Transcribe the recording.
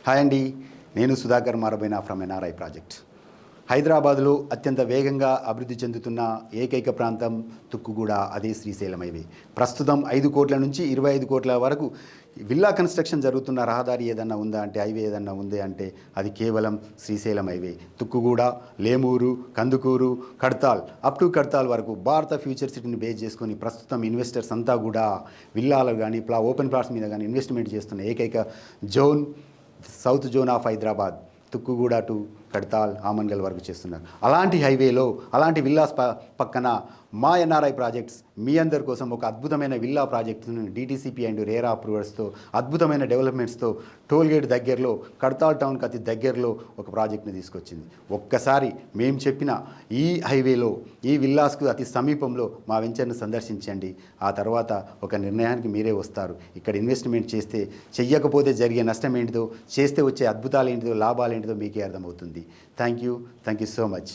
Hi అండి, నేను Sudhakar మారబోయినా from NRI project. హైదరాబాద్లో అత్యంత వేగంగా అభివృద్ధి చెందుతున్న ఏకైక ప్రాంతం తుక్కుగూడ, అదే శ్రీశైలం హైవే. ప్రస్తుతం 5 కోట్ల నుంచి 25 కోట్ల వరకు విల్లా కన్స్ట్రక్షన్ జరుగుతున్న రహదారి ఏదన్నా ఉందా అంటే, హైవే ఏదన్నా ఉంది అంటే అది కేవలం Srisailam highway. Tukkuguda, Lemuru, Kandukur, Kadthal up to Kadthal వరకు భారత ఫ్యూచర్ సిటీని బేస్ చేసుకొని ప్రస్తుతం ఇన్వెస్టర్స్ అంతా కూడా విల్లాలు కానీ ఓపెన్ ప్లాట్స్ మీద కానీ ఇన్వెస్ట్మెంట్ చేస్తున్న ఏకైక zone south zone of Hyderabad. Tukkuguda to Kadthal, Amangal వరకు చేస్తున్నారు. అలాంటి హైవేలో, అలాంటి విల్లాస్ పక్కన మా ఎన్ఆర్ఐ ప్రాజెక్ట్స్ మీ అందరి కోసం ఒక అద్భుతమైన విల్లా ప్రాజెక్టును డిటీసీపీ అండ్ రేరా అప్రూవర్స్తో, అద్భుతమైన డెవలప్మెంట్స్తో, టోల్గేట్ దగ్గరలో, కడ్తాల్ టౌన్కి అతి దగ్గరలో ఒక ప్రాజెక్ట్ని తీసుకొచ్చింది. ఒక్కసారి మేము చెప్పిన ఈ హైవేలో, ఈ విల్లాస్కు అతి సమీపంలో మా వెంచర్ను సందర్శించండి. ఆ తర్వాత ఒక నిర్ణయానికి మీరే వస్తారు. ఇక్కడ ఇన్వెస్ట్మెంట్ చేస్తే, చెయ్యకపోతే జరిగే నష్టం ఏంటిదో, చేస్తే వచ్చే అద్భుతాలు ఏంటిదో, లాభాలు ఏంటిదో మీకే అర్థమవుతుంది. Thank you so much.